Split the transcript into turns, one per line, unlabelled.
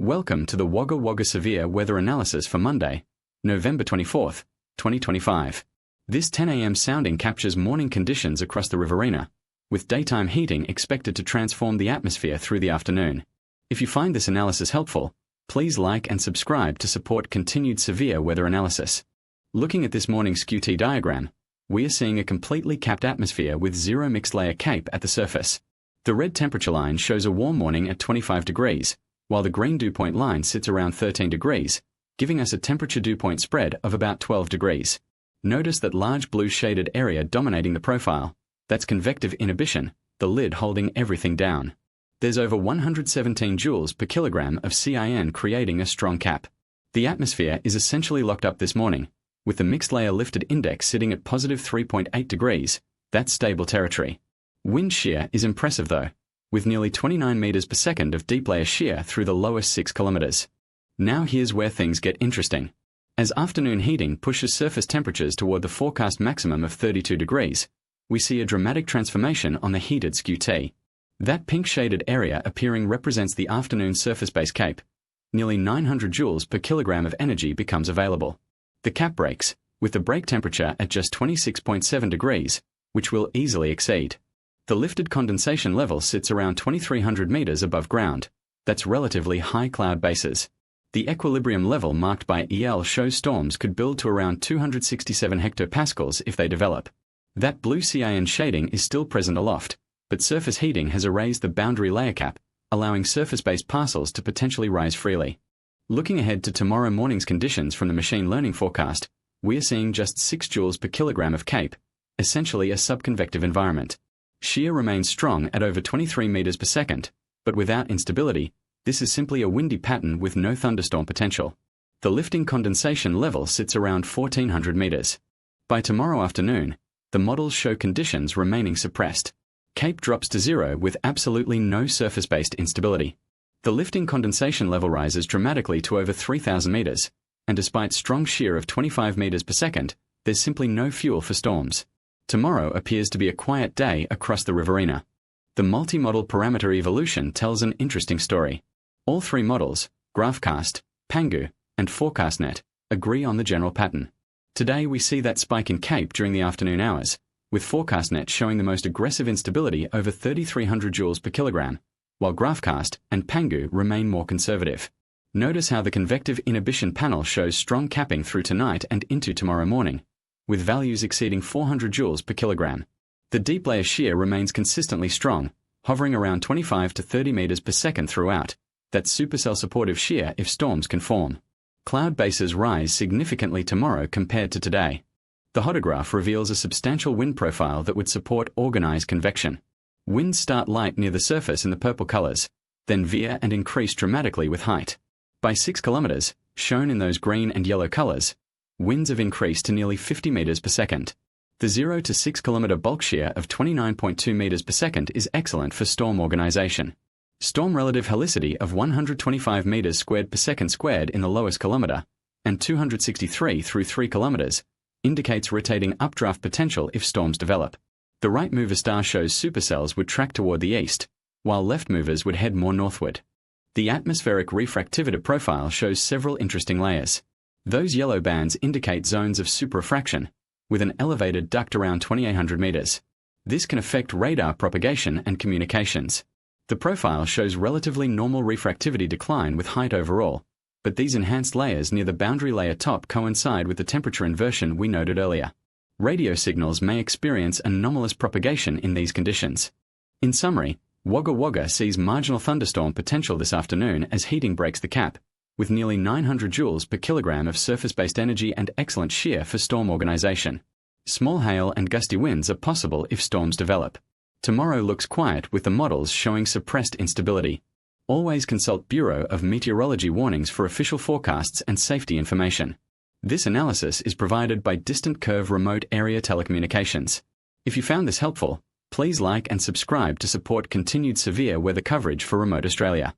Welcome to the Wagga Wagga Severe Weather Analysis for Monday, November 24th, 2025. This 10 a.m. sounding captures morning conditions across the Riverina, with daytime heating expected to transform the atmosphere through the afternoon. If you find this analysis helpful, please like and subscribe to support continued severe weather analysis. Looking at this morning's skew-t diagram, we are seeing a completely capped atmosphere with zero mixed layer CAPE at the surface. The red temperature line shows a warm morning at 25 degrees, while the green dew point line sits around 13 degrees, giving us a temperature dew point spread of about 12 degrees. Notice that large blue shaded area dominating the profile. That's convective inhibition, the lid holding everything down. There's over 117 joules per kilogram of CIN creating a strong cap. The atmosphere is essentially locked up this morning, with the mixed layer lifted index sitting at positive 3.8 degrees. That's stable territory. Wind shear is impressive though, with nearly 29 meters per second of deep layer shear through the lowest 6 kilometers. Now here's where things get interesting. As afternoon heating pushes surface temperatures toward the forecast maximum of 32 degrees, we see a dramatic transformation on the heated skew-t. That pink shaded area appearing represents the afternoon surface-based CAPE. Nearly 900 joules per kilogram of energy becomes available. The cap breaks, with the break temperature at just 26.7 degrees, which we'll easily exceed. The lifted condensation level sits around 2,300 meters above ground. That's relatively high cloud bases. The equilibrium level marked by EL shows storms could build to around 267 hectopascals if they develop. That blue CIN shading is still present aloft, but surface heating has erased the boundary layer cap, allowing surface-based parcels to potentially rise freely. Looking ahead to tomorrow morning's conditions from the machine learning forecast, we are seeing just 6 joules per kilogram of CAPE, essentially a subconvective environment. Shear remains strong at over 23 meters per second, but without instability, this is simply a windy pattern with no thunderstorm potential. The lifting condensation level sits around 1,400 meters. By tomorrow afternoon, the models show conditions remaining suppressed. CAPE drops to zero with absolutely no surface-based instability. The lifting condensation level rises dramatically to over 3,000 meters, and despite strong shear of 25 meters per second, there's simply no fuel for storms. Tomorrow appears to be a quiet day across the Riverina. The multi-model parameter evolution tells an interesting story. All three models, GraphCast, Pangu, and ForecastNet, agree on the general pattern. Today we see that spike in CAPE during the afternoon hours, with ForecastNet showing the most aggressive instability over 3,300 joules per kilogram, while GraphCast and Pangu remain more conservative. Notice how the convective inhibition panel shows strong capping through tonight and into tomorrow morning, with values exceeding 400 joules per kilogram. The deep layer shear remains consistently strong, hovering around 25 to 30 meters per second throughout. That's supercell supportive shear if storms can form. Cloud bases rise significantly tomorrow compared to today. The hodograph reveals a substantial wind profile that would support organized convection. Winds start light near the surface in the purple colors, then veer and increase dramatically with height. By 6 kilometers, shown in those green and yellow colors, winds have increased to nearly 50 meters per second. The 0 to 6 kilometer bulk shear of 29.2 meters per second is excellent for storm organization. Storm relative helicity of 125 meters squared per second squared in the lowest kilometer, and 263 through 3 kilometers, indicates rotating updraft potential if storms develop. The right mover star shows supercells would track toward the east, while left movers would head more northward. The atmospheric refractivity profile shows several interesting layers. Those yellow bands indicate zones of superrefraction, with an elevated duct around 2,800 meters. This can affect radar propagation and communications. The profile shows relatively normal refractivity decline with height overall, but these enhanced layers near the boundary layer top coincide with the temperature inversion we noted earlier. Radio signals may experience anomalous propagation in these conditions. In summary, Wagga Wagga sees marginal thunderstorm potential this afternoon as heating breaks the cap, with nearly 900 joules per kilogram of surface-based energy and excellent shear for storm organization. Small hail and gusty winds are possible if storms develop. Tomorrow looks quiet with the models showing suppressed instability. Always consult Bureau of Meteorology warnings for official forecasts and safety information. This analysis is provided by Distant Curve Remote Area Telecommunications. If you found this helpful, please like and subscribe to support continued severe weather coverage for remote Australia.